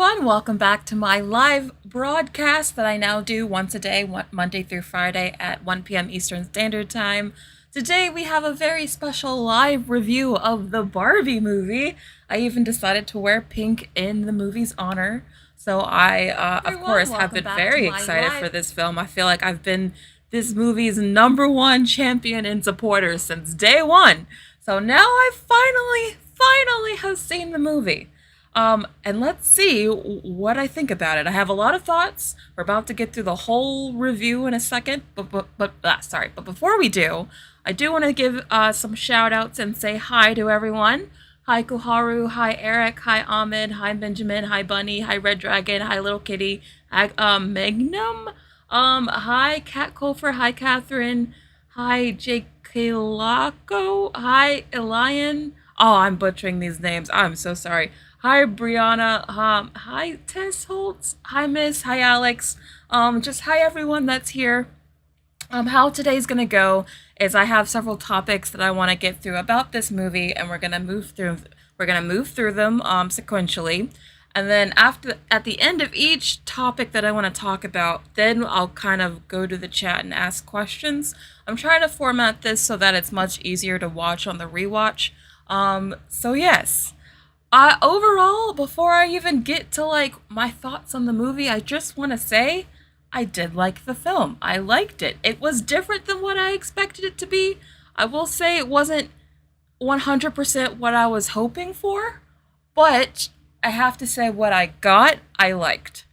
everyone. Welcome back to my live broadcast that I now do once a day, Monday through Friday at 1 p.m. Eastern Standard Time. Today we have a very special live review of the Barbie movie. I even decided to wear pink in the movie's honor. So of course, have been very excited for this film. I feel like I've been this movie's #1 champion and supporter since day one. So now I finally have seen the movie. And let's see what I think about it. I have a lot of thoughts. We're about to get through the whole review in a second, but before we do, I do want to give some shout outs and say hi to everyone. Hi Kuharu, hi Eric, hi Ahmed, hi Benjamin, hi Bunny, hi Red Dragon, hi Little Kitty, hi Magnum, hi Kat Kofer, hi Catherine, hi Jake Kilako, hi Elian. Oh, I'm butchering these names. I'm so sorry. Hi, Brianna. Hi, Tess Holtz. Hi, Miss. Hi, Alex. Just hi, everyone that's here. How today's gonna go is I have several topics that I want to get through about this movie, and we're gonna move through them sequentially, and then at the end of each topic that I want to talk about, then I'll kind of go to the chat and ask questions. I'm trying to format this so that it's much easier to watch on the rewatch. So yes. Overall, before I even get to my thoughts on the movie, I just want to say I did like the film. I liked it. It was different than what I expected it to be. I will say it wasn't 100% what I was hoping for, but I have to say what I got, I liked.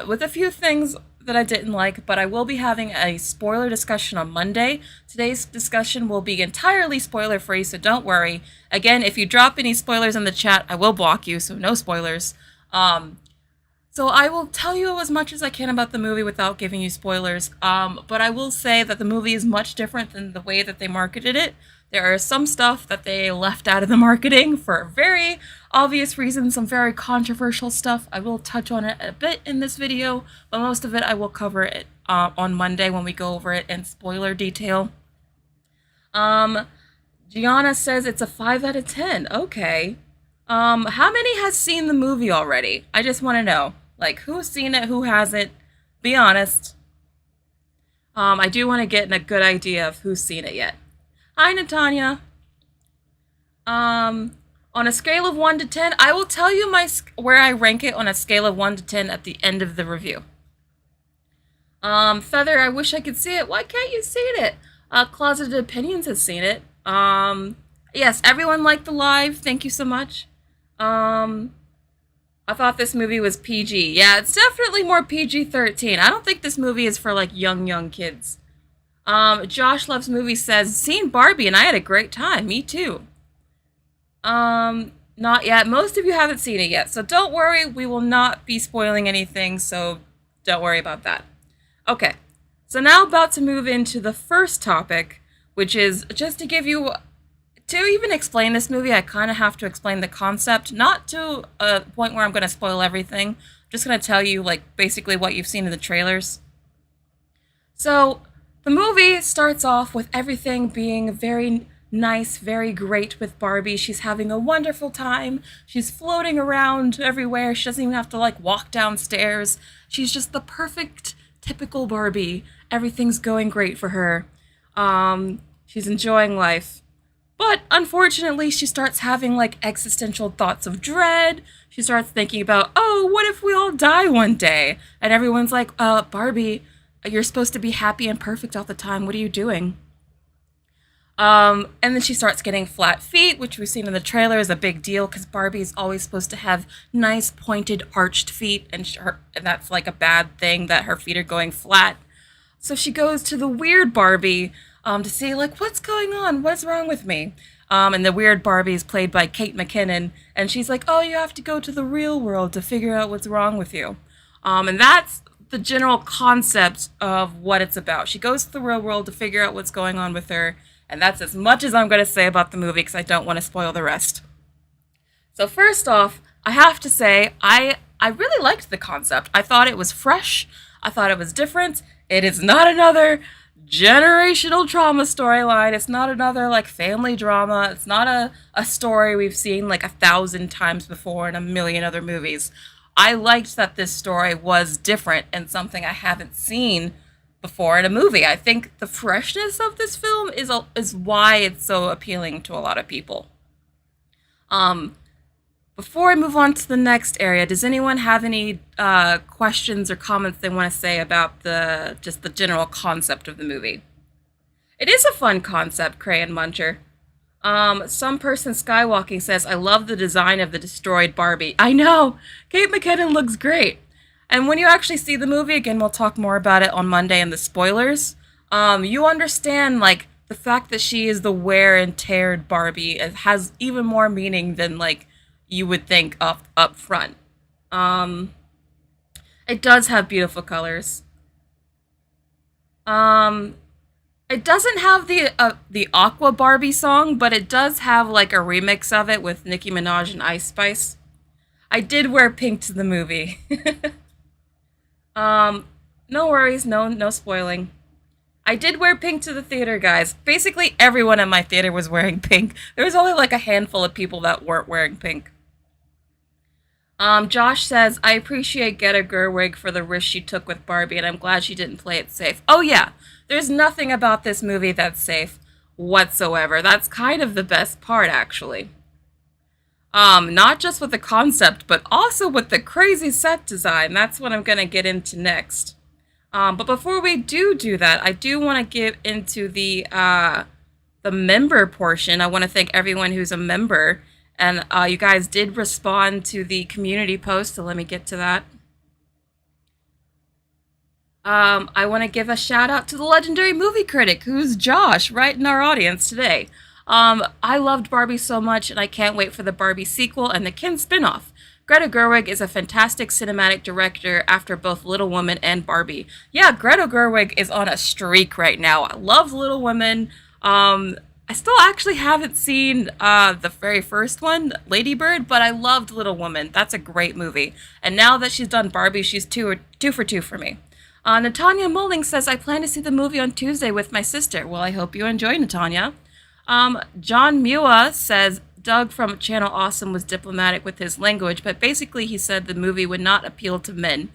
With a few things that I didn't like, but I will be having a spoiler discussion on Monday. Today's discussion will be entirely spoiler free, so don't worry. Again, if you drop any spoilers in the chat, I will block you, so no spoilers. So I will tell you as much as I can about the movie without giving you spoilers, but I will say that the movie is much different than the way that they marketed it. There is some stuff that they left out of the marketing for very obvious reasons, some very controversial stuff. I will touch on it a bit in this video, but most of it I will cover it on Monday when we go over it in spoiler detail. Gianna says it's a 5 out of 10. Okay. How many has seen the movie already? I just want to know. Who's seen it, who hasn't? Be honest. I do want to get a good idea of who's seen it yet. Hi, Natanya. On a scale of 1 to 10, I will tell you where I rank it on a scale of 1 to 10 at the end of the review. Feather, I wish I could see it. Why can't you see it? Closeted Opinions has seen it. Yes, everyone liked the live. Thank you so much. I thought this movie was PG. Yeah, it's definitely more PG-13. I don't think this movie is for young kids. Josh Loves Movies says, seen Barbie and I had a great time. Me too. Not yet. Most of you haven't seen it yet, so don't worry. We will not be spoiling anything, so don't worry about that. Okay, so now about to move into the first topic, which is just to give you... To even explain this movie, I kind of have to explain the concept, not to a point where I'm going to spoil everything. I'm just going to tell you, basically what you've seen in the trailers. So... the movie starts off with everything being very nice, very great with Barbie. She's having a wonderful time. She's floating around everywhere. She doesn't even have to walk downstairs. She's just the perfect, typical Barbie. Everything's going great for her. She's enjoying life. But unfortunately, she starts having existential thoughts of dread. She starts thinking about, oh, what if we all die one day? And everyone's like, Barbie, you're supposed to be happy and perfect all the time. What are you doing? And then she starts getting flat feet, which we've seen in the trailer is a big deal because Barbie is always supposed to have nice, pointed, arched feet, and that's a bad thing that her feet are going flat. So she goes to the weird Barbie to see, what's going on? What's wrong with me? And the weird Barbie is played by Kate McKinnon, and she's like, oh, you have to go to the real world to figure out what's wrong with you. And that's the general concept of what it's about. She goes to the real world to figure out what's going on with her, and that's as much as I'm going to say about the movie because I don't want to spoil the rest. So first off, I have to say, I really liked the concept. I thought it was fresh. I thought it was different. It is not another generational trauma storyline. It's not another family drama. It's not a story we've seen 1,000 times before in a million other movies. I liked that this story was different and something I haven't seen before in a movie. I think the freshness of this film is why it's so appealing to a lot of people. Um, Before I move on to the next area, does anyone have any questions or comments they want to say about the just the general concept of the movie? It is a fun concept, Crayon Muncher. Some person skywalking says, I love the design of the destroyed Barbie. I know! Kate McKinnon looks great. And when you actually see the movie, again, we'll talk more about it on Monday in the spoilers, you understand, like, the fact that she is the wear and teared Barbie, it has even more meaning than, like, you would think up front. Um, it does have beautiful colors. Um, it doesn't have the Aqua Barbie song, but it does have like a remix of it with Nicki Minaj and Ice Spice. I did wear pink to the movie. um, no worries, no spoiling. I did wear pink to the theater, guys. Basically, everyone at my theater was wearing pink. There was only like a handful of people that weren't wearing pink. Josh says, I appreciate Greta Gerwig for the risk she took with Barbie, and I'm glad she didn't play it safe. Oh, yeah. There's nothing about this movie that's safe whatsoever. That's kind of the best part, actually. Not just with the concept, but also with the crazy set design. That's what I'm going to get into next. But before we do that, I do want to get into the member portion. I want to thank everyone who's a member. And you guys did respond to the community post, so let me get to that. I want to give a shout out to the legendary movie critic, who's Josh, right in our audience today. I loved Barbie so much, and I can't wait for the Barbie sequel and the Ken spinoff. Greta Gerwig is a fantastic cinematic director after both Little Women and Barbie. Yeah, Greta Gerwig is on a streak right now. I love Little Women. I still actually haven't seen the very first one, Lady Bird, but I loved Little Woman. That's a great movie. And now that she's done Barbie, she's two for two for me. Natanya Mulling says, I plan to see the movie on Tuesday with my sister. Well, I hope you enjoy, Natanya. John Mua says, Doug from Channel Awesome was diplomatic with his language, but basically he said the movie would not appeal to men.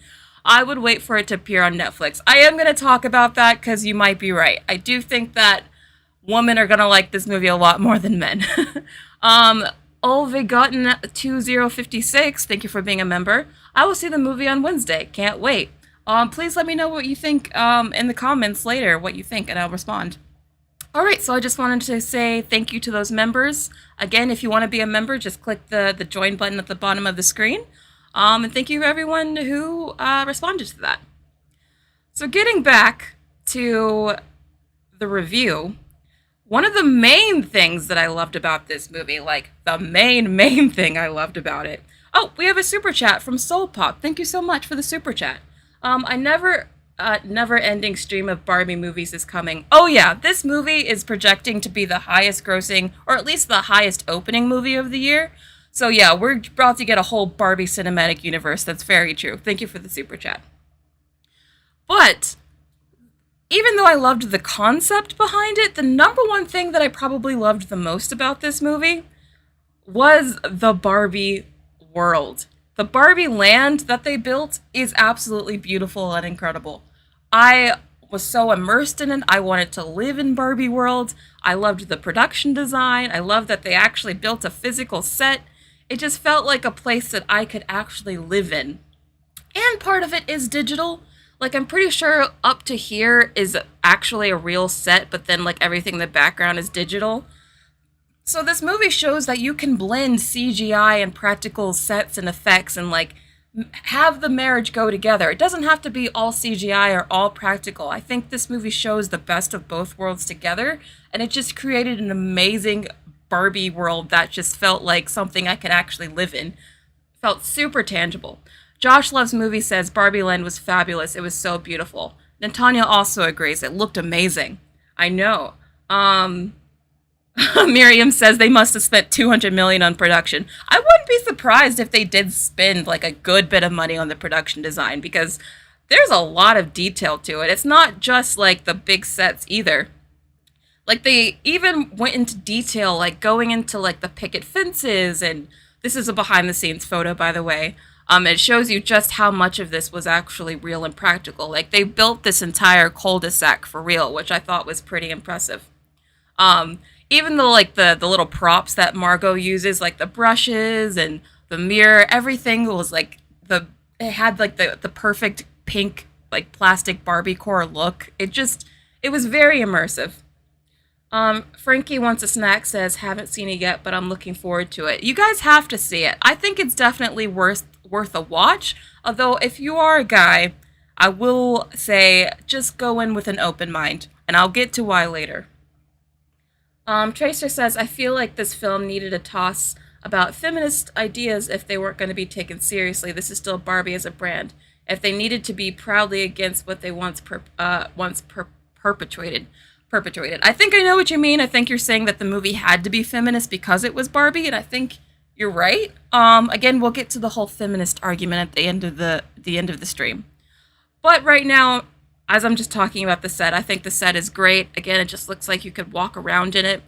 I would wait for it to appear on Netflix. I am going to talk about that because you might be right. I do think that women are going to like this movie a lot more than men. Olvegotten 2056, thank you for being a member. I will see the movie on Wednesday. Can't wait. Please let me know what you think in the comments later, what you think, and I'll respond. All right, so I just wanted to say thank you to those members. Again, if you want to be a member, just click the join button at the bottom of the screen. And thank you to everyone who responded to that. So getting back to the review, one of the main things that I loved about this movie, like the main thing I loved about it. Oh, we have a super chat from Soul Pop. Thank you so much for the super chat. I never ending stream of Barbie movies is coming. Oh yeah, this movie is projecting to be the highest grossing, or at least the highest opening movie of the year. So yeah, we're about to get a whole Barbie cinematic universe. That's very true. Thank you for the super chat. But even though I loved the concept behind it, the number one thing that I probably loved the most about this movie was the Barbie world. The Barbie land that they built is absolutely beautiful and incredible. I was so immersed in it. I wanted to live in Barbie world. I loved the production design. I loved that they actually built a physical set. It just felt like a place that I could actually live in. And part of it is digital. Like, I'm pretty sure up to here is actually a real set, but then, like, everything in the background is digital. So this movie shows that you can blend CGI and practical sets and effects and, like, have the marriage go together. It doesn't have to be all CGI or all practical. I think this movie shows the best of both worlds together, and it just created an amazing Barbie world that just felt like something I could actually live in. Felt super tangible. Josh Loves Movie says Barbie Land was fabulous. It was so beautiful. Natanya also agrees. It looked amazing. I know. Miriam says they must have spent $200 million on production. I wouldn't be surprised if they did spend like a good bit of money on the production design, because there's a lot of detail to it. It's not just like the big sets either. Like, they even went into detail, like going into like the picket fences, and this is a behind the scenes photo, by the way. It shows you just how much of this was actually real and practical. Like, they built this entire cul-de-sac for real, which I thought was pretty impressive. Um, Even though, like, the little props that Margot uses, like the brushes and the mirror, everything was like it had like the perfect pink like plastic Barbie core look. It was very immersive. Frankie Wants a Snack says, haven't seen it yet, but I'm looking forward to it. You guys have to see it. I think it's definitely worth a watch. Although, if you are a guy, I will say just go in with an open mind, and I'll get to why later. Tracer says, I feel like this film needed a toss about feminist ideas if they weren't going to be taken seriously. This is still Barbie as a brand. If they needed to be proudly against what they perpetuated. I think I know what you mean. I think you're saying that the movie had to be feminist because it was Barbie, and I think you're right. Again, we'll get to the whole feminist argument at the end of the end of the stream. But right now, as I'm just talking about the set, I think the set is great. Again, it just looks like you could walk around in it.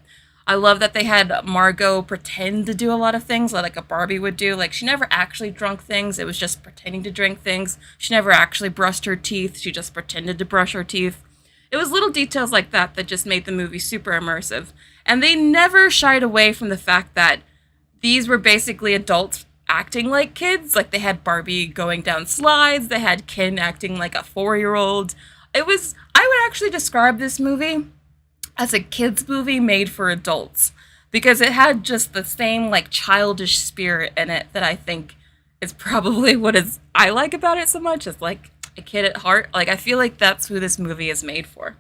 I love that they had Margot pretend to do a lot of things like a Barbie would do. Like, she never actually drunk things. It was just pretending to drink things. She never actually brushed her teeth. She just pretended to brush her teeth. It was little details like that that just made the movie super immersive. And they never shied away from the fact that these were basically adults acting like kids. Like, they had Barbie going down slides. They had Ken acting like a 4-year-old. I would actually describe this movie as a kids movie made for adults, because it had just the same like childish spirit in it that I think is probably I like about it so much. It's like a kid at heart. Like, I feel like that's who this movie is made for.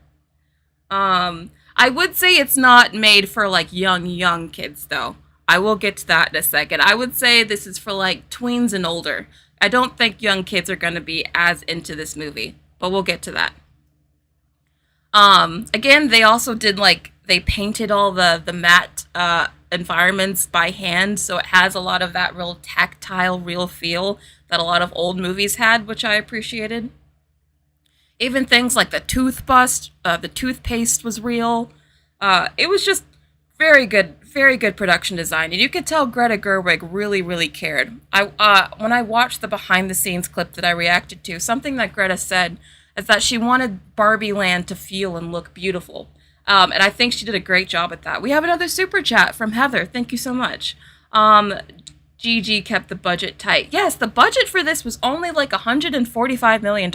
I would say it's not made for like young kids though. I will get to that in a second. I would say this is for like tweens and older. I don't think young kids are going to be as into this movie, but we'll get to that. Again, they also did they painted all the matte environments by hand, so it has a lot of that real tactile, real feel that a lot of old movies had, which I appreciated. Even things like the the toothpaste was real. It was just very good production design, and you could tell Greta Gerwig really cared. When I watched the behind the scenes clip that I reacted to, something that Greta said is that she wanted Barbie Land to feel and look beautiful. And I think she did a great job at that. We have another super chat from Heather. Thank you so much. Gigi kept the budget tight. Yes, the budget for this was only like $145 million,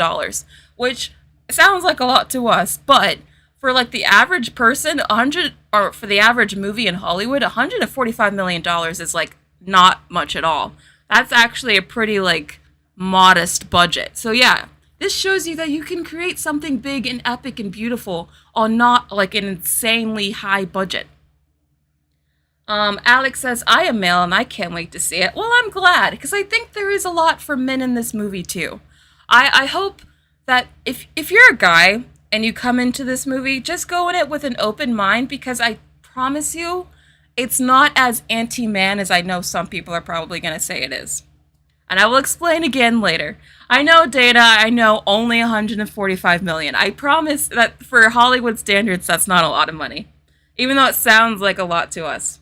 which sounds like a lot to us, but for like the average person, for the average movie in Hollywood, $145 million is like not much at all. That's actually a pretty like modest budget. So yeah, this shows you that you can create something big and epic and beautiful on not like an insanely high budget. Alex says, I am male and I can't wait to see it. Well, I'm glad, because I think there is a lot for men in this movie too. I hope that if you're a guy and you come into this movie, just go in it with an open mind, because I promise you, it's not as anti-man as I know some people are probably going to say it is. And I will explain again later. I know, Dana, I know only 145 million. I promise that for Hollywood standards, that's not a lot of money, even though it sounds like a lot to us.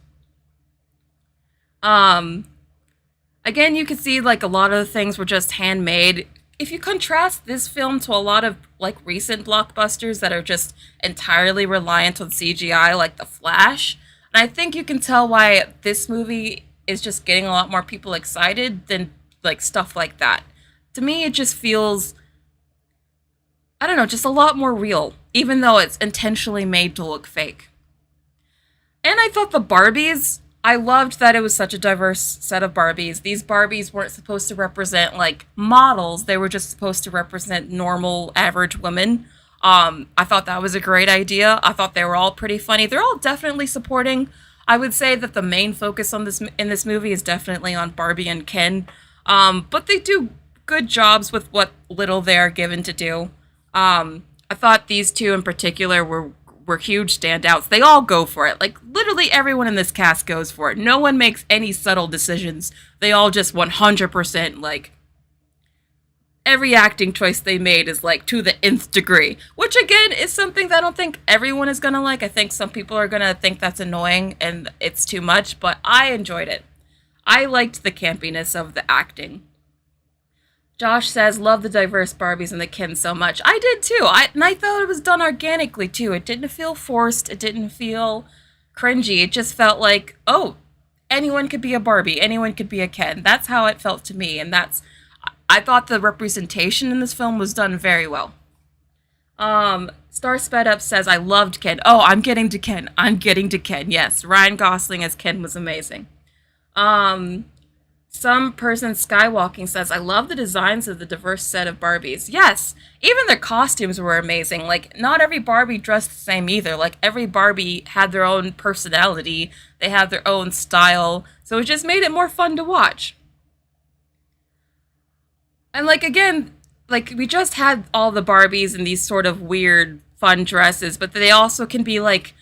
Again, you can see like a lot of the things were just handmade. If you contrast this film to a lot of like recent blockbusters that are just entirely reliant on CGI, like The Flash, and I think you can tell why this movie is just getting a lot more people excited than like stuff like that. To me, it just feels, I don't know, just a lot more real, even though it's intentionally made to look fake. And I thought the Barbies, I loved that it was such a diverse set of Barbies. These Barbies weren't supposed to represent like models. They were just supposed to represent normal, average women. I thought that was a great idea. I thought they were all pretty funny. They're all definitely supporting. I would say that the main focus on in this movie is definitely on Barbie and Ken. But they do good jobs with what little they are given to do. I thought these two in particular were huge standouts. They all go for it. Like, literally everyone in this cast goes for it. No one makes any subtle decisions. They all just 100%, like, every acting choice they made is, like, to the nth degree. Which, again, is something that I don't think everyone is gonna like. I think some people are gonna think that's annoying and it's too much, but I enjoyed it. I liked the campiness of the acting. Josh says, love the diverse Barbies and the Ken so much. I did too. And I thought it was done organically too. It didn't feel forced. It didn't feel cringy. It just felt like, oh, anyone could be a Barbie. Anyone could be a Ken. That's how it felt to me. And I thought the representation in this film was done very well. Star Sped Up says, I loved Ken. Oh, I'm getting to Ken. I'm getting to Ken. Yes, Ryan Gosling as Ken was amazing. Some person skywalking says, I love the designs of the diverse set of Barbies. Yes, even their costumes were amazing. Like, not every Barbie dressed the same either. Like, every Barbie had their own personality. They had their own style. So it just made it more fun to watch. And, like, again, like, we just had all the Barbies in these sort of weird, fun dresses, but they also can be, like,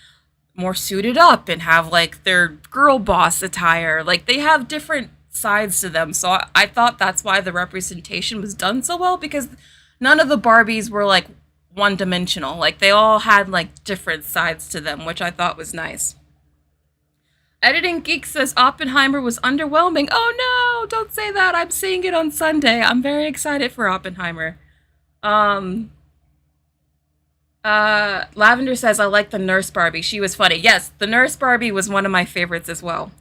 more suited up and have, like, their girl boss attire. Like, they have different sides to them. So I thought that's why the representation was done so well, because none of the Barbies were like one dimensional. Like they all had like different sides to them, which I thought was nice. Editing Geek says Oppenheimer was underwhelming. Oh no, don't say that. I'm seeing it on Sunday. I'm very excited for Oppenheimer. Lavender says I like the nurse Barbie. She was funny. Yes, the nurse Barbie was one of my favorites as well.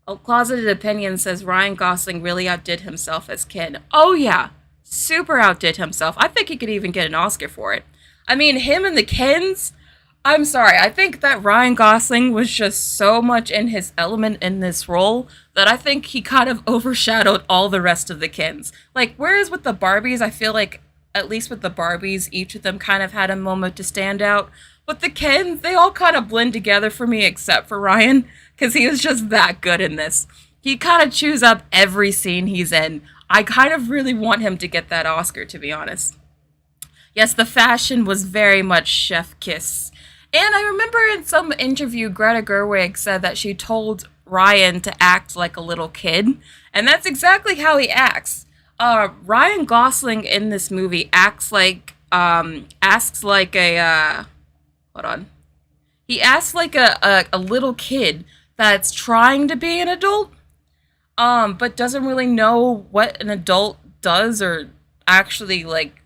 A Closeted Opinion says Ryan Gosling really outdid himself as Ken. Oh yeah, super outdid himself. I think he could even get an Oscar for it. I mean, him and the Kens, I'm sorry, I think that Ryan Gosling was just so much in his element in this role that I think he kind of overshadowed all the rest of the Kens. Like, whereas with the Barbies, I feel like, at least with the Barbies, each of them kind of had a moment to stand out. But the Kens, they all kind of blend together for me, except for Ryan, because he was just that good in this. He kind of chews up every scene he's in. I kind of really want him to get that Oscar, to be honest. Yes, the fashion was very much chef kiss. And I remember in some interview, Greta Gerwig said that she told Ryan to act like a little kid. And that's exactly how he acts. Ryan Gosling in this movie asks like a, hold on. He asks like a little kid that's trying to be an adult, but doesn't really know what an adult does or actually like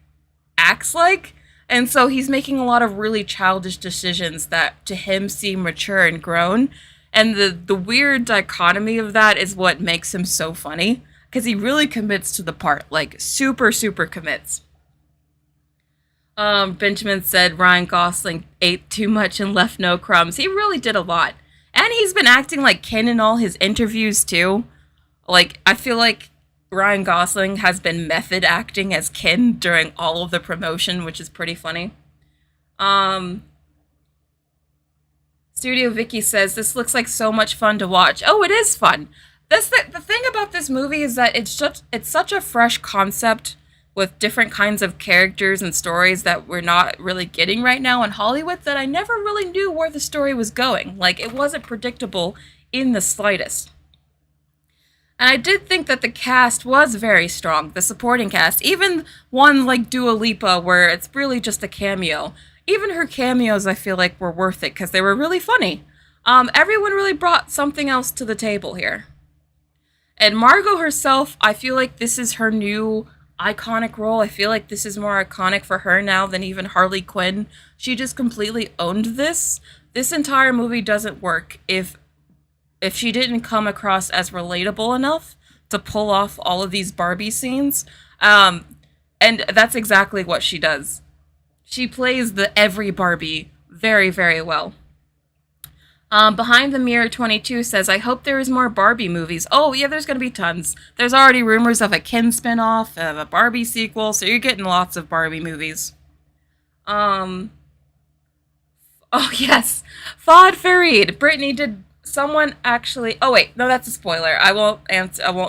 acts like. And so he's making a lot of really childish decisions that to him seem mature and grown. And the weird dichotomy of that is what makes him so funny, because he really commits to the part, like super, super commits. Benjamin said Ryan Gosling ate too much and left no crumbs. He really did a lot. And he's been acting like Ken in all his interviews, too. Like, I feel like Ryan Gosling has been method acting as Ken during all of the promotion, which is pretty funny. Studio Vicky says, this looks like so much fun to watch. Oh, it is fun. The thing about this movie is that it's such a fresh concept with different kinds of characters and stories that we're not really getting right now in Hollywood, that I never really knew where the story was going. Like, it wasn't predictable in the slightest. And I did think that the cast was very strong, the supporting cast. Even one like Dua Lipa, where it's really just a cameo. Even her cameos, I feel like, were worth it, because they were really funny. Everyone really brought something else to the table here. And Margot herself, I feel like this is her new iconic role. I feel like this is more iconic for her now than even Harley Quinn. She just completely owned this. This entire movie doesn't work if she didn't come across as relatable enough to pull off all of these Barbie scenes. And that's exactly what she does. She plays the every Barbie very, very well. Behind the Mirror 22 says, I hope there is more Barbie movies. Oh, yeah, there's going to be tons. There's already rumors of a Ken spinoff, of a Barbie sequel, so you're getting lots of Barbie movies. Oh, yes. Fad Farid. Brittany, did someone actually... Oh, wait. No, that's a spoiler. I won't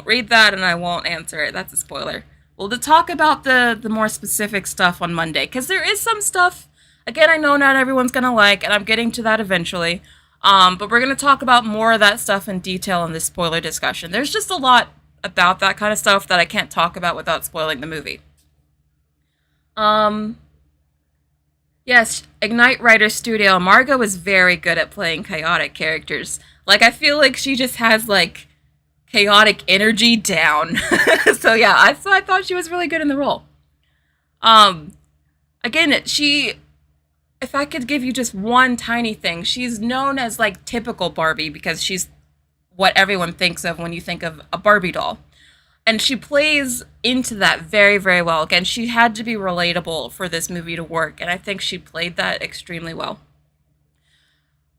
read that, and I won't answer it. That's a spoiler. Well, to talk about the more specific stuff on Monday, because there is some stuff, again, I know not everyone's going to like, and I'm getting to that eventually. But we're going to talk about more of that stuff in detail in this spoiler discussion. There's just a lot about that kind of stuff that I can't talk about without spoiling the movie. Yes, Ignite Writer Studio. Margot is very good at playing chaotic characters. Like, I feel like she just has, like, chaotic energy down. So yeah, I thought she was really good in the role. Um, Again, if I could give you just one tiny thing, she's known as like typical Barbie because she's what everyone thinks of when you think of a Barbie doll. And she plays into that very, very well. Again, she had to be relatable for this movie to work, and I think she played that extremely well.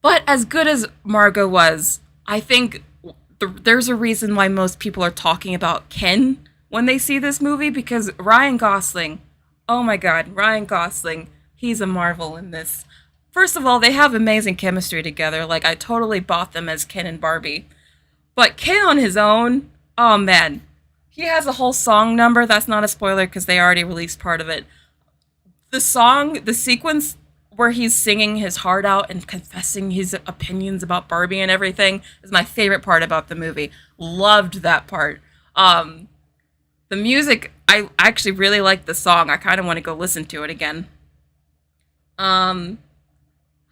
But as good as Margot was, I think there's a reason why most people are talking about Ken when they see this movie because Ryan Gosling, oh my god, Ryan Gosling, he's a marvel in this. First of all, they have amazing chemistry together. Like, I totally bought them as Ken and Barbie. But Ken on his own, oh man, he has a whole song number. That's not a spoiler because they already released part of it. The song, the sequence where he's singing his heart out and confessing his opinions about Barbie and everything is my favorite part about the movie. Loved that part. The music, I actually really like the song. I kind of want to go listen to it again. Um,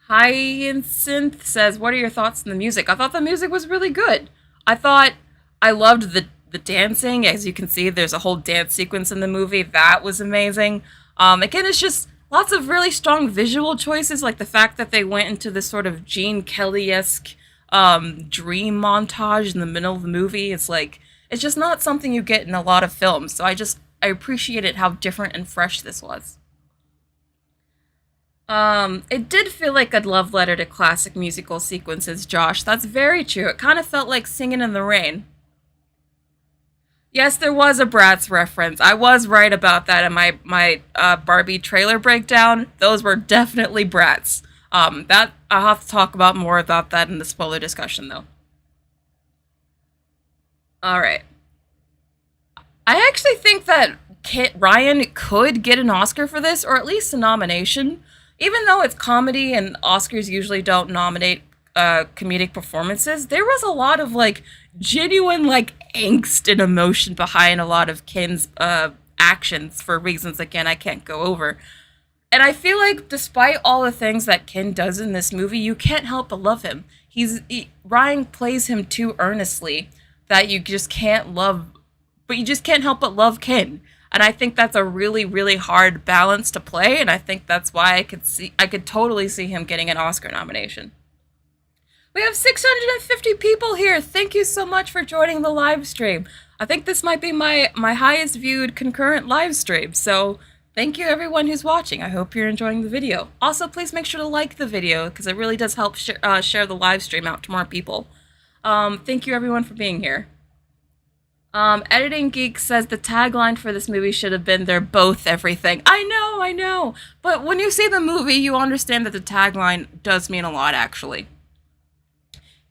Hyacinth says, "What are your thoughts on the music?" I thought the music was really good. I thought I loved the dancing. As you can see, there's a whole dance sequence in the movie that was amazing. Again, it's just lots of really strong visual choices, like the fact that they went into this sort of Gene Kelly-esque dream montage in the middle of the movie. It's just not something you get in a lot of films. So I appreciated how different and fresh this was. It did feel like a love letter to classic musical sequences, Josh. That's very true. It kind of felt like Singing in the Rain. Yes, there was a Bratz reference. I was right about that in my Barbie trailer breakdown. Those were definitely Bratz. That I'll have to talk about more about that in the spoiler discussion, though. All right. I actually think that Ryan could get an Oscar for this, or at least a nomination. Even though it's comedy and Oscars usually don't nominate comedic performances, there was a lot of like genuine like angst and emotion behind a lot of Ken's actions for reasons again I can't go over. And I feel like despite all the things that Ken does in this movie, you can't help but love him. Ryan plays him too earnestly that you just can't love, but you just can't help but love Ken. And I think that's a really, really hard balance to play, and I think that's why I could totally see him getting an Oscar nomination. We have 650 people here. Thank you so much for joining the live stream. I think this might be my highest viewed concurrent live stream, so thank you everyone who's watching. I hope you're enjoying the video. Also, please make sure to like the video, because it really does help share the live stream out to more people. Thank you everyone for being here. Editing Geek says the tagline for this movie should have been "They're both everything." I know. But when you see the movie, you understand that the tagline does mean a lot, actually.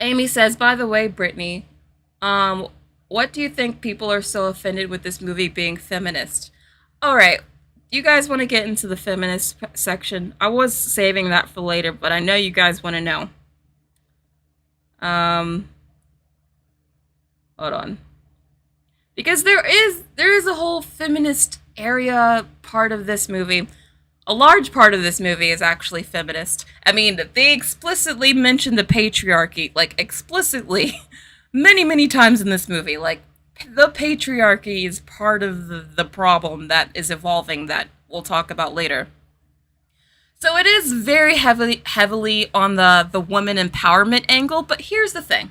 Amy says, by the way, Brittany, what do you think people are so offended with this movie being feminist? Alright, you guys want to get into the feminist section? I was saving that for later, but I know you guys want to know. Hold on. Because there is a whole feminist area part of this movie. A large part of this movie is actually feminist. I mean, they explicitly mention the patriarchy, like explicitly, many, many times in this movie. Like, the patriarchy is part of the problem that is evolving that we'll talk about later. So it is very heavily on the woman empowerment angle, but here's the thing.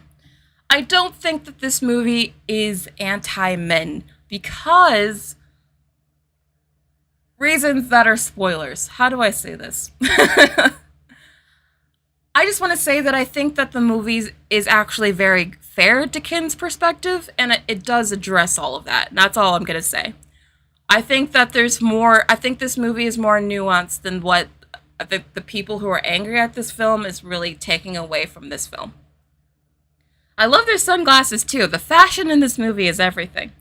I don't think that this movie is anti-men because reasons that are spoilers. How do I say this? I just want to say that I think that the movie is actually very fair to Ken's perspective, and it does address all of that. And that's all I'm going to say. I think that I think this movie is more nuanced than what the people who are angry at this film is really taking away from this film. I love their sunglasses too. The fashion in this movie is everything.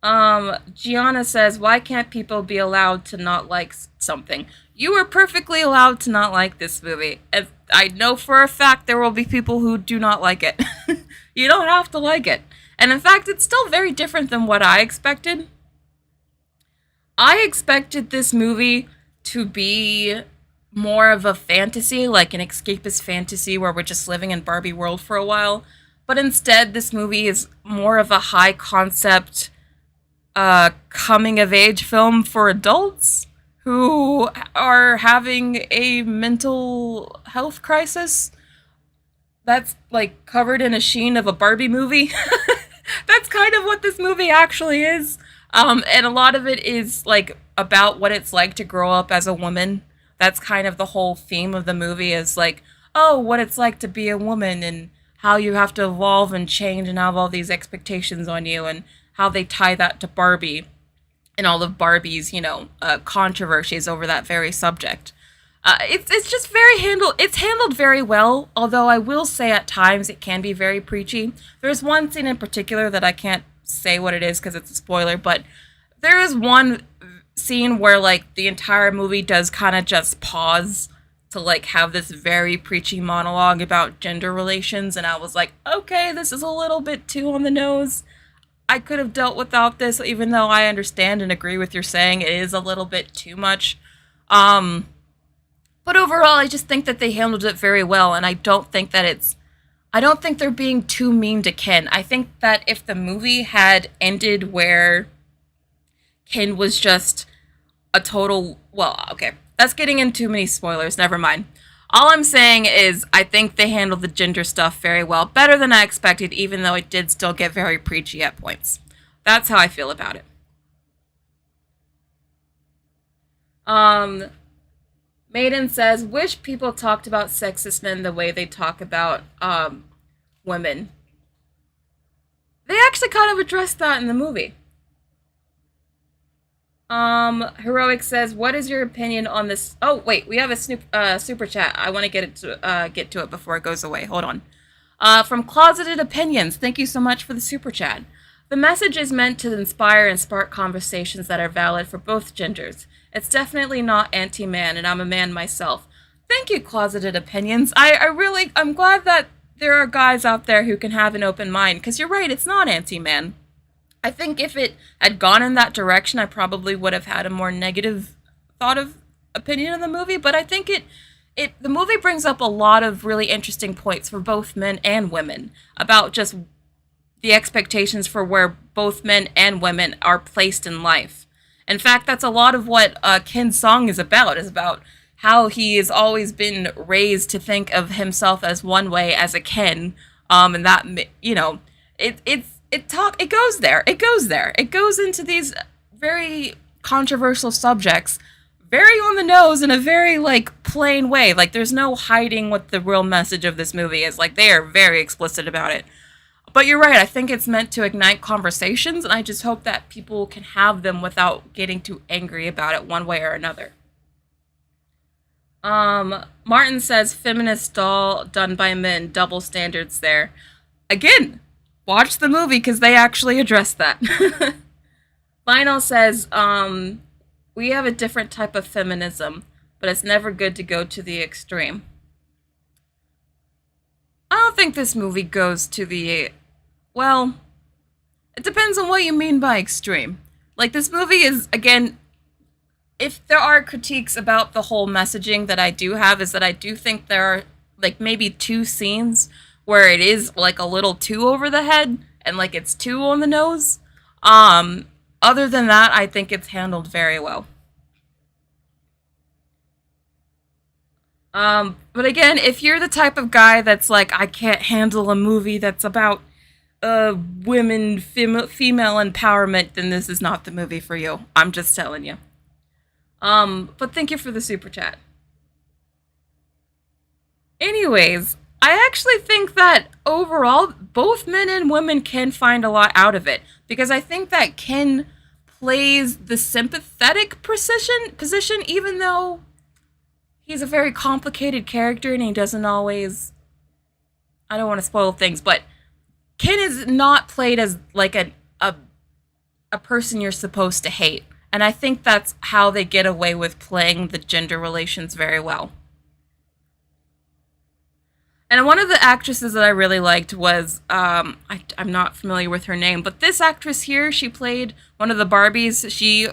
Gianna says, why can't people be allowed to not like something? You are perfectly allowed to not like this movie. I know for a fact there will be people who do not like it. You don't have to like it. And in fact, it's still very different than what I expected. I expected this movie to be more of a fantasy, like an escapist fantasy where we're just living in Barbie world for a while. but instead this movie is more of a high concept coming of age film for adults who are having a mental health crisis that's like covered in a sheen of a Barbie movie. That's kind of what this movie actually is. And a lot of it is like about what it's like to grow up as a woman. That's kind of the whole theme of the movie is like, oh, what it's like to be a woman and how you have to evolve and change and have all these expectations on you and how they tie that to Barbie and all of Barbie's, controversies over that very subject. It's just it's handled very well, although I will say at times it can be very preachy. There's one scene in particular that I can't say what it is because it's a spoiler, but there is one scene where like the entire movie does kind of just pause to like have this very preachy monologue about gender relations, and I was like, okay, this is a little bit too on the nose. I could have dealt without this, even though I understand and agree with your saying it is a little bit too much. But overall, I just think that they handled it very well, and I don't think they're being too mean to Ken. I think that if the movie had ended where Ken was just a total, well, okay, that's getting into too many spoilers, never mind. All I'm saying is I think they handled the gender stuff very well, better than I expected, even though it did still get very preachy at points. That's how I feel about it. Um, Maiden says, wish people talked about sexist men the way they talk about women. They actually kind of addressed that in the movie. Heroic says, what is your opinion on this? Oh, wait, we have a super chat. I want to get to it before it goes away. Hold on. From Closeted Opinions, thank you so much for the super chat. The message is meant to inspire and spark conversations that are valid for both genders. It's definitely not anti-man, and I'm a man myself. Thank you, Closeted Opinions. I'm glad that there are guys out there who can have an open mind, because you're right, it's not anti-man. I think if it had gone in that direction, I probably would have had a more negative thought of opinion of the movie, but I think the movie brings up a lot of really interesting points for both men and women about just the expectations for where both men and women are placed in life. In fact, that's a lot of what Ken's song is about how he has always been raised to think of himself as one way as a Ken, and that, it goes there. It goes into these very controversial subjects, very on the nose in a very like plain way. Like there's no hiding what the real message of this movie is. Like they are very explicit about it. But you're right, I think it's meant to ignite conversations, and I just hope that people can have them without getting too angry about it one way or another. Martin says, feminist doll done by men, double standards there. Again, watch the movie because they actually address that. Lionel says, we have a different type of feminism, but it's never good to go to the extreme. I don't think this movie goes to the, well, it depends on what you mean by extreme. Like, this movie is, again, if there are critiques about the whole messaging that I do have, is that I do think there are, like, maybe two scenes where it is, like, a little too over the head, and, like, it's too on the nose. Other than that, I think it's handled very well. But again, if you're the type of guy that's like, I can't handle a movie that's about women, female empowerment, then this is not the movie for you. I'm just telling you. But thank you for the super chat. Anyways, I actually think that overall, both men and women can find a lot out of it. Because I think that Ken plays the sympathetic position, even though he's a very complicated character and he doesn't always, I don't want to spoil things, but Ken is not played as like a person you're supposed to hate. And I think that's how they get away with playing the gender relations very well. And one of the actresses that I really liked was, I'm not familiar with her name, but this actress here, she played one of the Barbies. She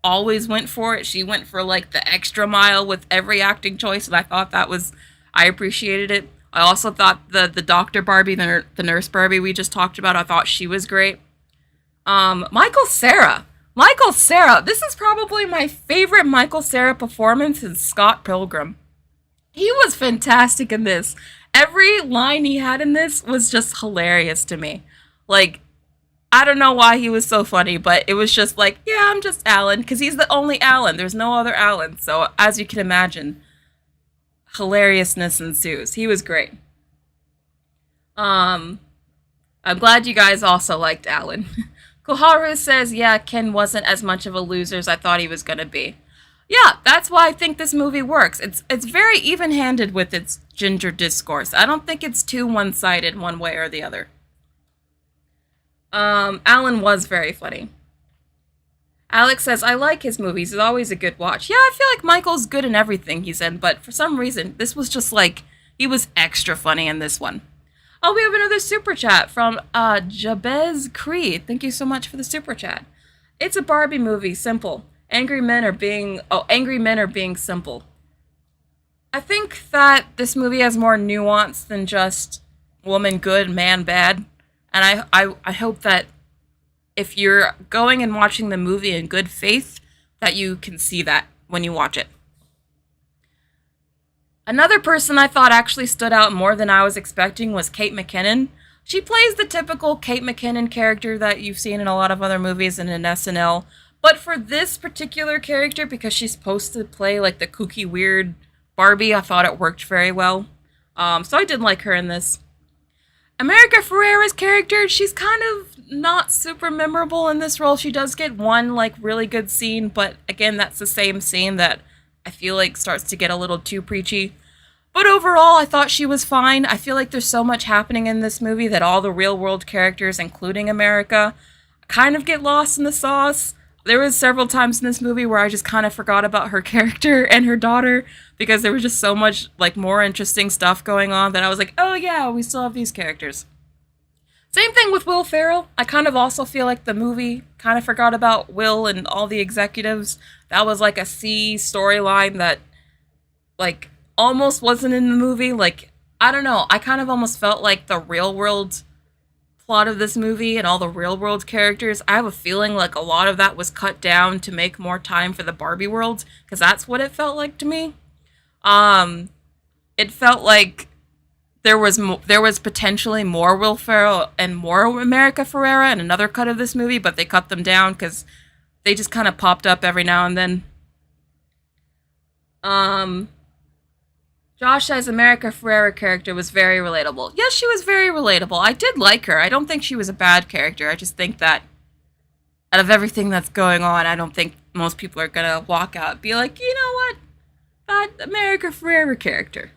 always went for it. She went for like the extra mile with every acting choice, and I thought I appreciated it. I also thought the Doctor Barbie, the nurse Barbie we just talked about, I thought she was great. Michael Cera. Michael Cera. This is probably my favorite Michael Cera performance since Scott Pilgrim. He was fantastic in this. Every line he had in this was just hilarious to me. Like, I don't know why he was so funny, but it was just like, yeah, I'm just Alan, because he's the only Alan. There's no other Alan. So, as you can imagine, hilariousness ensues. He was great. Um, I'm glad you guys also liked Alan. Koharu says, yeah, Ken wasn't as much of a loser as I thought he was going to be. Yeah, that's why I think this movie works. It's very even-handed with its ginger discourse. I don't think it's too one-sided one way or the other. Alan was very funny. Alex says, I like his movies. It's always a good watch. Yeah, I feel like Michael's good in everything he's in, but for some reason, this was just like, he was extra funny in this one. Oh, we have another super chat from Jabez Creed. Thank you so much for the super chat. It's a Barbie movie, simple. Angry men are being simple. I think that this movie has more nuance than just woman good, man bad. And I hope that if you're going and watching the movie in good faith, that you can see that when you watch it. Another person I thought actually stood out more than I was expecting was Kate McKinnon. She plays the typical Kate McKinnon character that you've seen in a lot of other movies and in SNL. But for this particular character, because she's supposed to play like the kooky, weird Barbie, I thought it worked very well. So I did like her in this. America Ferrera's character, she's kind of not super memorable in this role. She does get one, like, really good scene, but again, that's the same scene that I feel like starts to get a little too preachy. But overall, I thought she was fine. I feel like there's so much happening in this movie that all the real-world characters, including America, kind of get lost in the sauce. There was several times in this movie where I just kind of forgot about her character and her daughter because there was just so much, like, more interesting stuff going on that I was like, oh yeah, we still have these characters. Same thing with Will Ferrell. I kind of also feel like the movie kind of forgot about Will and all the executives. That was like a C storyline that, like, almost wasn't in the movie. Like, I don't know. I kind of almost felt like the real world plot of this movie and all the real world characters, I have a feeling like a lot of that was cut down to make more time for the Barbie world, because that's what it felt like to me. It felt like there was potentially more Will Ferrell and more America Ferrera in another cut of this movie, but they cut them down because they just kind of popped up every now and then. Josh says America Ferrera character was very relatable. Yes, she was very relatable. I did like her. I don't think she was a bad character. I just think that out of everything that's going on, I don't think most people are gonna walk out and be like, you know what? That America Ferrera character.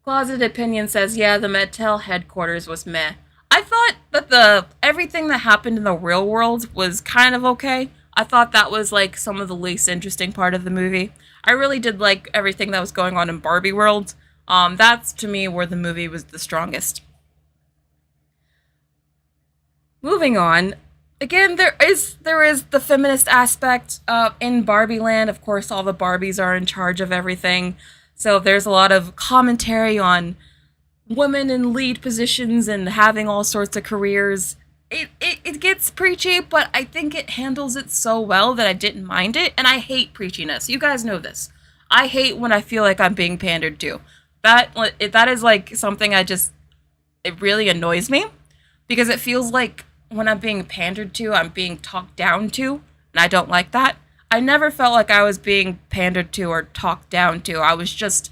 Closet Opinion says, yeah, the Mattel headquarters was meh. I thought that everything that happened in the real world was kind of okay. I thought that was, like, some of the least interesting part of the movie. I really did like everything that was going on in Barbie world. That's, to me, where the movie was the strongest. Moving on. Again, there is the feminist aspect in Barbie Land. Of course, all the Barbies are in charge of everything. So there's a lot of commentary on women in lead positions and having all sorts of careers. It gets preachy, but I think it handles it so well that I didn't mind it, and I hate preachiness. You guys know this. I hate when I feel like I'm being pandered to. That is like something it really annoys me, because it feels like when I'm being pandered to, I'm being talked down to, and I don't like that. I never felt like I was being pandered to or talked down to. I was just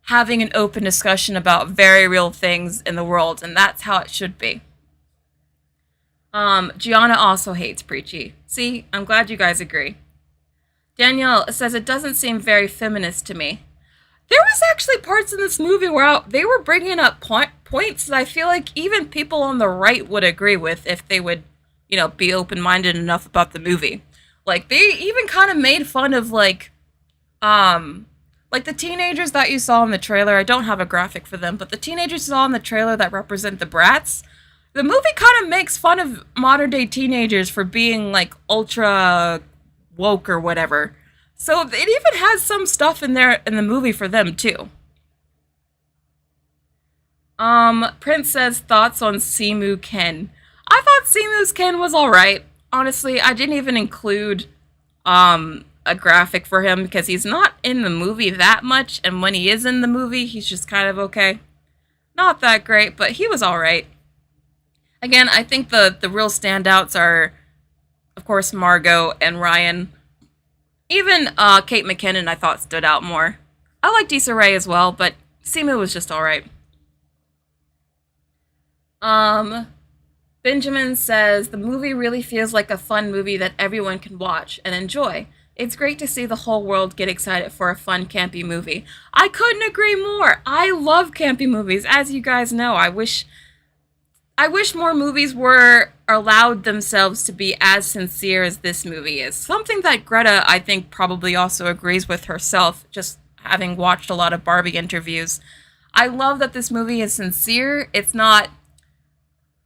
having an open discussion about very real things in the world, and that's how it should be. Gianna also hates preachy. See, I'm glad you guys agree. Danielle says it doesn't seem very feminist to me. There was actually parts in this movie where they were bringing up points that I feel like even people on the right would agree with if they would, be open-minded enough about the movie. Like, they even kind of made fun of, like the teenagers that you saw in the trailer. I don't have a graphic for them, but the teenagers you saw in the trailer that represent the brats. The movie kind of makes fun of modern day teenagers for being, like, ultra woke or whatever. So it even has some stuff in there in the movie for them too. Prince says thoughts on Simu Ken. I thought Simu's Ken was alright. Honestly, I didn't even include a graphic for him because he's not in the movie that much, and when he is in the movie, he's just kind of okay. Not that great, but he was alright. Again, I think the real standouts are, of course, Margot and Ryan. Even Kate McKinnon I thought stood out more. I liked Issa Rae as well, but Simu was just alright. Um, Benjamin says the movie really feels like a fun movie that everyone can watch and enjoy. It's great to see the whole world get excited for a fun campy movie. I couldn't agree more. I love campy movies, as you guys know. I wish more movies were allowed themselves to be as sincere as this movie is. Something that Greta, I think, probably also agrees with herself, just having watched a lot of Barbie interviews. I love that this movie is sincere. It's not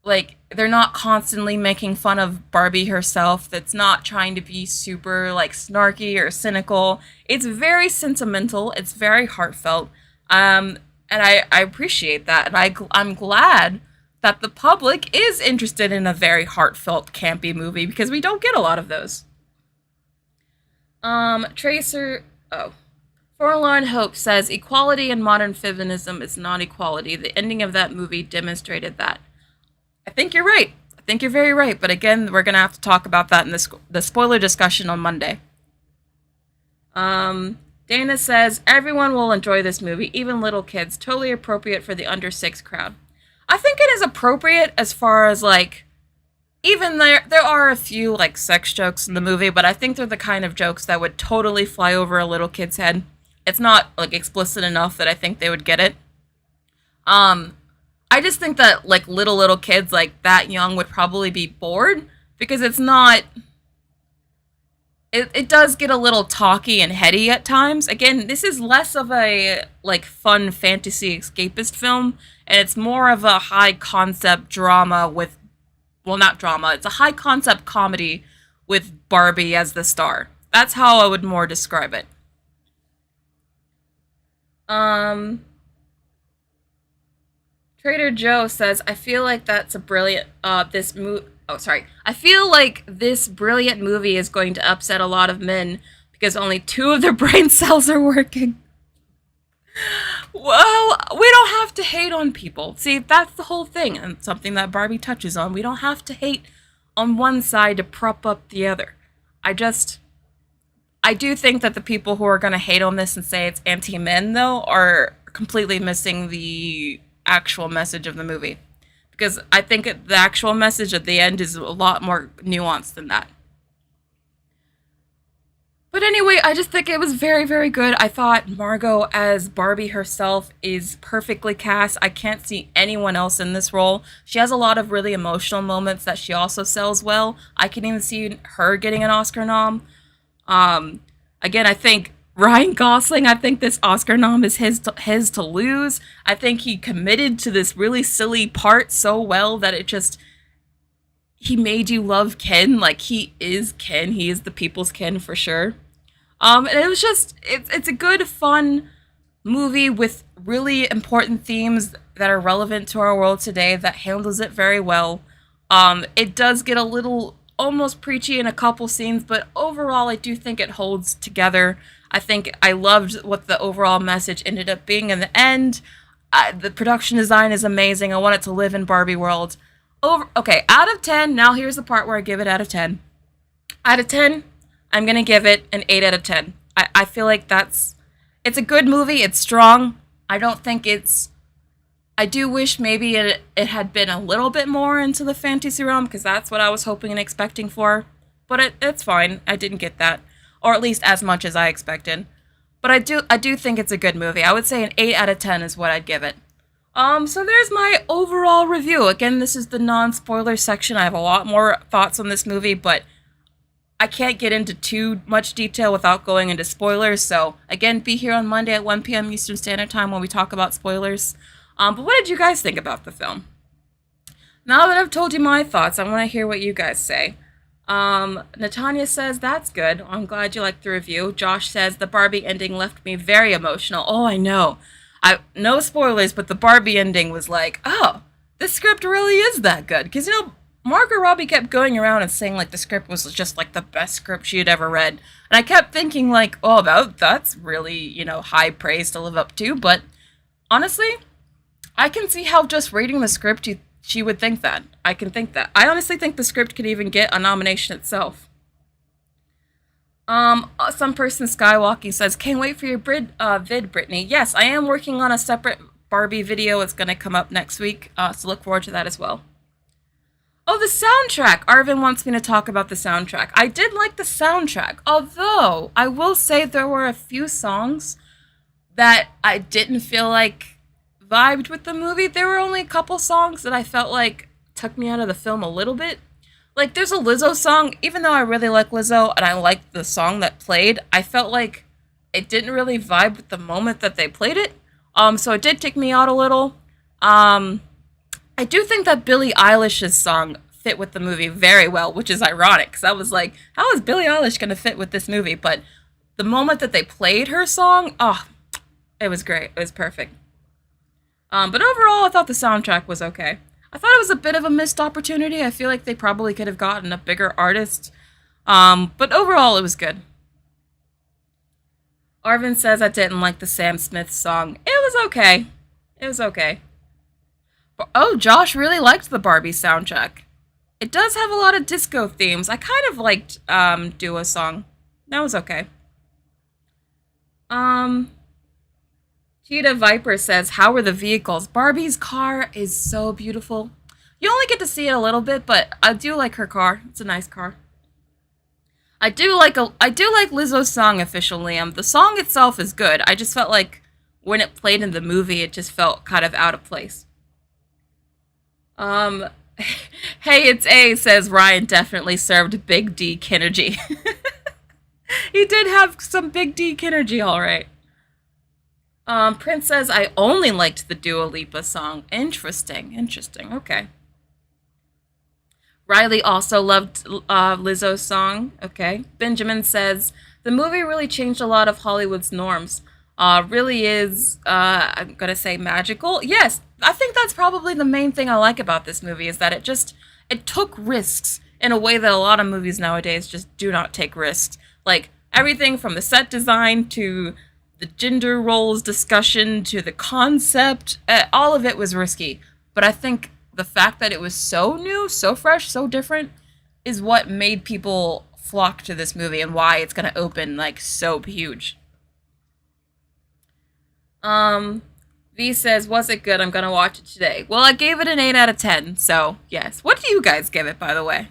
like they're not constantly making fun of Barbie herself. That's not trying to be super like snarky or cynical. It's very sentimental. It's very heartfelt. And I appreciate that. And I'm glad that the public is interested in a very heartfelt, campy movie because we don't get a lot of those. Tracer. Oh. Forlorn Hope says equality in modern feminism is not equality. The ending of that movie demonstrated that. I think you're right. I think you're very right. But again, we're going to have to talk about that in the spoiler discussion on Monday. Dana says, everyone will enjoy this movie, even little kids. Totally appropriate for the under 6 crowd. I think it is appropriate as far as, like, even there are a few, like, sex jokes in the movie, but I think they're the kind of jokes that would totally fly over a little kid's head. It's not, like, explicit enough that I think they would get it. I just think that, like, little kids, like, that young would probably be bored, because it's not... It does get a little talky and heady at times. Again, this is less of a, like, fun fantasy escapist film, and it's more of a high-concept drama with... Well, not drama. It's a high-concept comedy with Barbie as the star. That's how I would more describe it. Trader Joe says, I feel like that's a brilliant, I feel like this brilliant movie is going to upset a lot of men because only 2 of their brain cells are working. Well, we don't have to hate on people. See, that's the whole thing, and something that Barbie touches on. We don't have to hate on one side to prop up the other. I do think that the people who are going to hate on this and say it's anti-men, though, are completely missing the actual message of the movie. Because I think the actual message at the end is a lot more nuanced than that. But anyway, I just think it was very, very good. I thought Margot as Barbie herself is perfectly cast. I can't see anyone else in this role. She has a lot of really emotional moments that she also sells well. I can even see her getting an Oscar nom. Again, I think Ryan Gosling, I think this Oscar nom is his to lose. I think he committed to this really silly part so well that he made you love Ken. Like, he is Ken. He is the people's Ken for sure. And it was just, it's a good, fun movie with really important themes that are relevant to our world today that handles it very well. It does get a little almost preachy in a couple scenes, but overall I do think it holds together. I think I loved what the overall message ended up being in the end. The production design is amazing. I want it to live in Barbie world. Okay, out of 10, now here's the part where I give it out of 10. Out of 10, I'm going to give it an 8 out of 10. I feel like it's a good movie. It's strong. I don't think I do wish maybe it had been a little bit more into the fantasy realm, because that's what I was hoping and expecting for. But it's fine. I didn't get that. Or at least as much as I expected. But I do think it's a good movie. I would say an 8 out of 10 is what I'd give it. So there's my overall review. Again, this is the non-spoiler section. I have a lot more thoughts on this movie, but I can't get into too much detail without going into spoilers. So again, be here on Monday at 1 p.m. Eastern Standard Time when we talk about spoilers. But what did you guys think about the film? Now that I've told you my thoughts, I want to hear what you guys say. Natanya says, that's good. I'm glad you liked the review. Josh says, the Barbie ending left me very emotional. Oh, I know. No spoilers, but the Barbie ending was like, oh, this script really is that good. Because, Margot Robbie kept going around and saying, like, the script was just, like, the best script she had ever read. And I kept thinking, like, oh, that's really, high praise to live up to. But honestly, I can see how just reading the script, she would think that. I can think that. I honestly think the script could even get a nomination itself. Some person skywalking says, can't wait for your vid, Brittany. Yes, I am working on a separate Barbie video. It's going to come up next week, so look forward to that as well. Oh, the soundtrack! Arvin wants me to talk about the soundtrack. I did like the soundtrack, although I will say there were a few songs that I didn't feel like vibed with the movie. There were only a couple songs that I felt like took me out of the film a little bit. Like, there's a Lizzo song, even though I really like Lizzo and I liked the song that played, I felt like it didn't really vibe with the moment that they played it. So it did take me out a little. I do think that Billie Eilish's song fit with the movie very well, which is ironic, because I was like, how is Billie Eilish going to fit with this movie? But the moment that they played her song, oh, it was great. It was perfect. But overall, I thought the soundtrack was okay. I thought it was a bit of a missed opportunity. I feel like they probably could have gotten a bigger artist. But overall, it was good. Arvin says I didn't like the Sam Smith song. It was okay. It was okay. But, oh, Josh really liked the Barbie soundtrack. It does have a lot of disco themes. I kind of liked Dua's song. That was okay. Cheetah Viper says, how were the vehicles? Barbie's car is so beautiful. You only get to see it a little bit, but I do like her car. It's a nice car. I do like Lizzo's song, Official Liam. The song itself is good. I just felt like when it played in the movie, it just felt kind of out of place. Hey, it's A, says Ryan definitely served Big D Kinergy. He did have some Big D Kinergy, alright. Prince says, I only liked the Dua Lipa song. Interesting, okay. Riley also loved Lizzo's song, okay. Benjamin says, the movie really changed a lot of Hollywood's norms. Really is, I'm gonna say magical. Yes, I think that's probably the main thing I like about this movie, is that it took risks in a way that a lot of movies nowadays just do not take risks. Like, everything from the set design to the gender roles discussion to the concept, all of it was risky. But I think the fact that it was so new, so fresh, so different is what made people flock to this movie and why it's going to open like so huge. V says, was it good? I'm going to watch it today. Well, I gave it an 8 out of 10, so yes. What do you guys give it, by the way?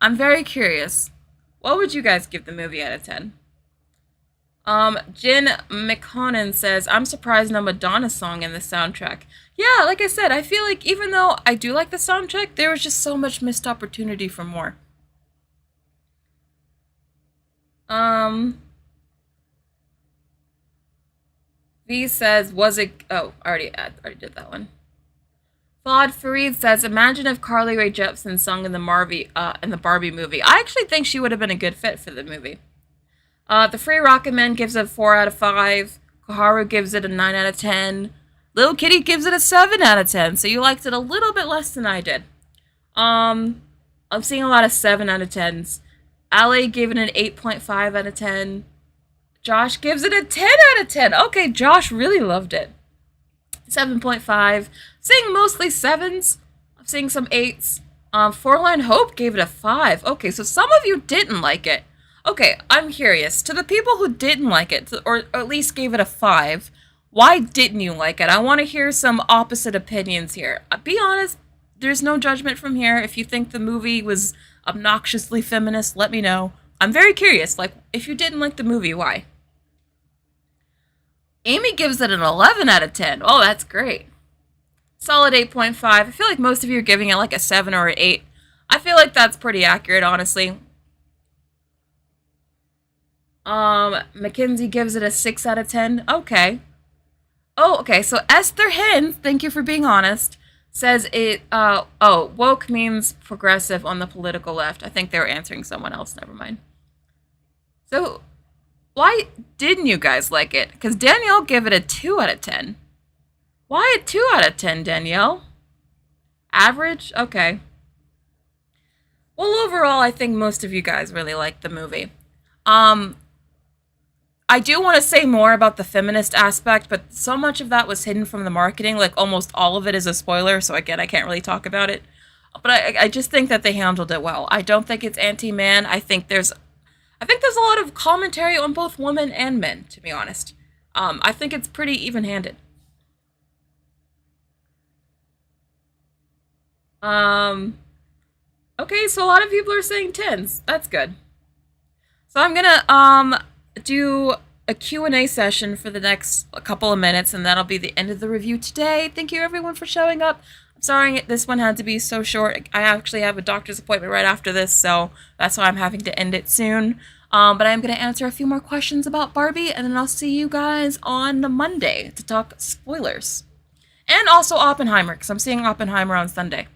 I'm very curious. What would you guys give the movie out of 10? Jen McConan says, I'm surprised no Madonna song in the soundtrack. Yeah, like I said, I feel like even though I do like the soundtrack, there was just so much missed opportunity for more. V says, was it... Oh, I already did that one. Claude Fareed says, imagine if Carly Rae Jepsen sung in the Barbie movie. I actually think she would have been a good fit for the movie. The Free Rocket Man gives it a 4 out of 5. Koharu gives it a 9 out of 10. Lil Kitty gives it a 7 out of 10. So you liked it a little bit less than I did. I'm seeing a lot of 7 out of 10s. Ali gave it an 8.5 out of 10. Josh gives it a 10 out of 10. Okay, Josh really loved it. 7.5. Seeing mostly 7s. I'm seeing some 8s. Fourline Hope gave it a 5. Okay, so some of you didn't like it. Okay, I'm curious. To the people who didn't like it, or at least gave it a 5, why didn't you like it? I want to hear some opposite opinions here. Be honest, there's no judgment from here. If you think the movie was obnoxiously feminist, let me know. I'm very curious. Like, if you didn't like the movie, why? Amy gives it an 11 out of 10. Oh, that's great. Solid 8.5. I feel like most of you are giving it like a 7 or an 8. I feel like that's pretty accurate, honestly. Mackenzie gives it a 6 out of 10. Okay. Oh, okay. So Esther Hens, thank you for being honest, says woke means progressive on the political left. I think they were answering someone else. Never mind. So, why didn't you guys like it? Because Danielle gave it a 2 out of 10. Why a 2 out of 10, Danielle? Average? Okay. Well, overall, I think most of you guys really liked the movie. Um, I do want to say more about the feminist aspect, but so much of that was hidden from the marketing. Like, almost all of it is a spoiler, so again, I can't really talk about it. But I just think that they handled it well. I don't think it's anti-man. I think there's a lot of commentary on both women and men, to be honest. I think it's pretty even-handed. Um, okay, so a lot of people are saying tens. That's good. So I'm gonna do a Q&A session for the next couple of minutes, and that'll be the end of the review today. Thank you everyone for showing up. I'm sorry this one had to be so short. I actually have a doctor's appointment right after this, so that's why I'm having to end it soon. But I'm going to answer a few more questions about Barbie, and then I'll see you guys on Monday to talk spoilers. And also Oppenheimer, because I'm seeing Oppenheimer on Sunday.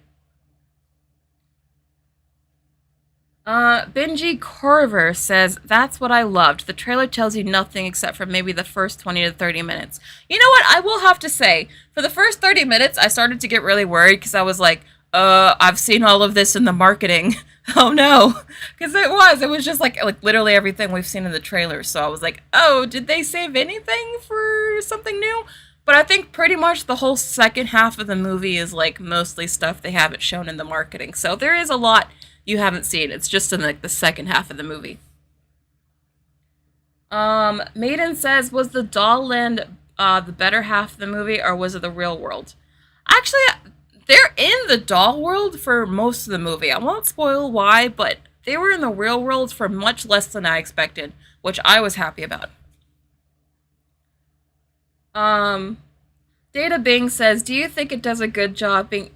Benji Corver says, that's what I loved. The trailer tells you nothing except for maybe the first 20 to 30 minutes. You know what? I will have to say, for the first 30 minutes, I started to get really worried because I was like, I've seen all of this in the marketing. Oh no. Because it was just like literally everything we've seen in the trailers. So I was like, oh, did they save anything for something new? But I think pretty much the whole second half of the movie is like mostly stuff they haven't shown in the marketing. So there is a lot you haven't seen. It's just in like the second half of the movie. Maiden says, was the doll land the better half of the movie, or was it the real world? Actually, they're in the doll world for most of the movie. I won't spoil why, but they were in the real world for much less than I expected, which I was happy about. Data Bing says, do you think it does a good job being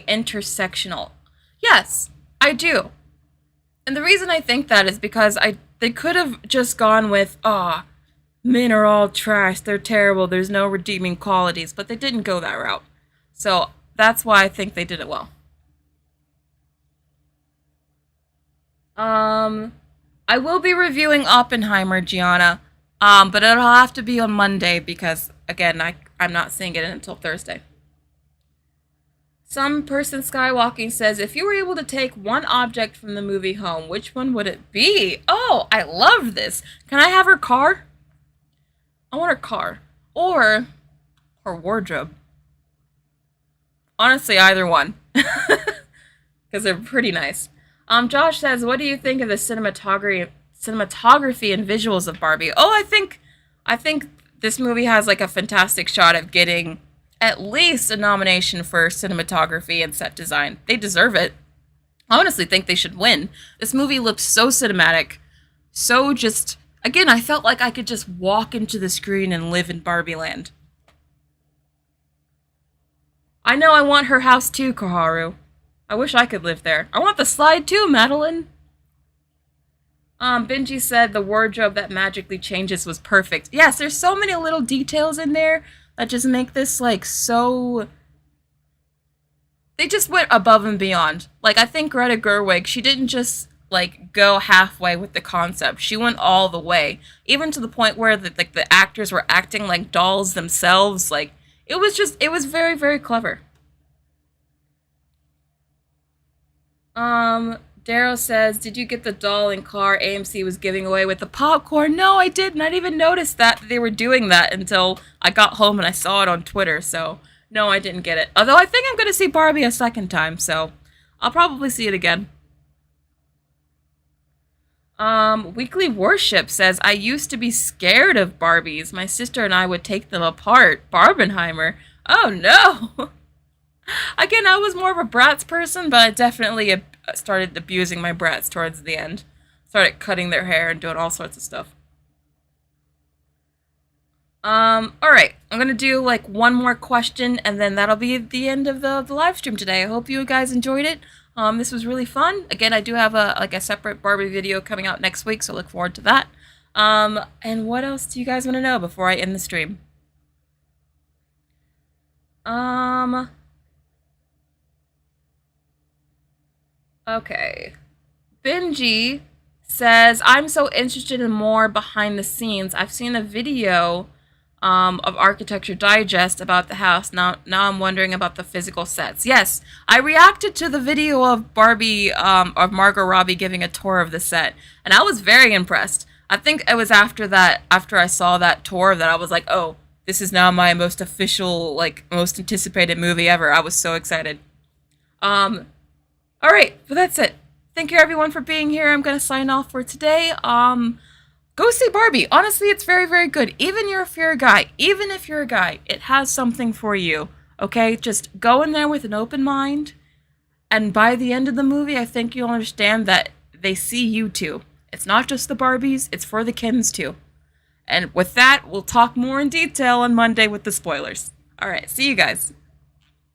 intersectional? Yes, I do. And the reason I think that is because they could have just gone with, men are all trash, they're terrible, there's no redeeming qualities, but they didn't go that route. So that's why I think they did it well. I will be reviewing Oppenheimer, Gianna, but it'll have to be on Monday because, again, I'm not seeing it until Thursday. Some person skywalking says, if you were able to take one object from the movie home, which one would it be? Oh, I love this. Can I have her car? I want her car. Or her wardrobe. Honestly, either one. Because they're pretty nice. Josh says, what do you think of the cinematography and visuals of Barbie? Oh, I think this movie has like a fantastic shot of getting at least a nomination for cinematography and set design. They deserve it. I honestly think they should win. This movie looks so cinematic, so just, again, I felt like I could just walk into the screen and live in Barbie Land. I know I want her house too, Koharu. I wish I could live there. I want the slide too, Madeline. Benji said the wardrobe that magically changes was perfect. Yes, there's so many little details in there that just make this, like, so... They just went above and beyond. Like, I think Greta Gerwig, she didn't just, like, go halfway with the concept. She went all the way. Even to the point where, the actors were acting like dolls themselves. Like, it was very, very clever. Darrow says, did you get the doll and car AMC was giving away with the popcorn? No, I didn't. I didn't even notice that they were doing that until I got home and I saw it on Twitter. So, no, I didn't get it. Although I think I'm going to see Barbie a second time, so I'll probably see it again. Weekly Worship says, I used to be scared of Barbies. My sister and I would take them apart. Barbenheimer. Oh, no. Again, I was more of a Bratz person, but I definitely started abusing my Bratz towards the end. Started cutting their hair and doing all sorts of stuff. Alright. I'm gonna do, like, one more question, and then that'll be the end of the live stream today. I hope you guys enjoyed it. This was really fun. Again, I do have a separate Barbie video coming out next week, so look forward to that. And what else do you guys want to know before I end the stream? Okay. Benji says, I'm so interested in more behind the scenes. I've seen a video of Architecture Digest about the house. Now I'm wondering about the physical sets. Yes, I reacted to the video of Barbie, of Margot Robbie giving a tour of the set, and I was very impressed. I think it was after I saw that tour, that I was like, oh, this is now my most official, like, most anticipated movie ever. I was so excited. Um, all right, but that's it. Thank you everyone for being here. I'm gonna sign off for today. Go see Barbie. Honestly, it's very, very good. If you're a guy, even if you're a guy, it has something for you. Okay, just go in there with an open mind, and by the end of the movie, I think you'll understand that they see you too. It's not just the Barbies; it's for the Kens too. And with that, we'll talk more in detail on Monday with the spoilers. All right, see you guys.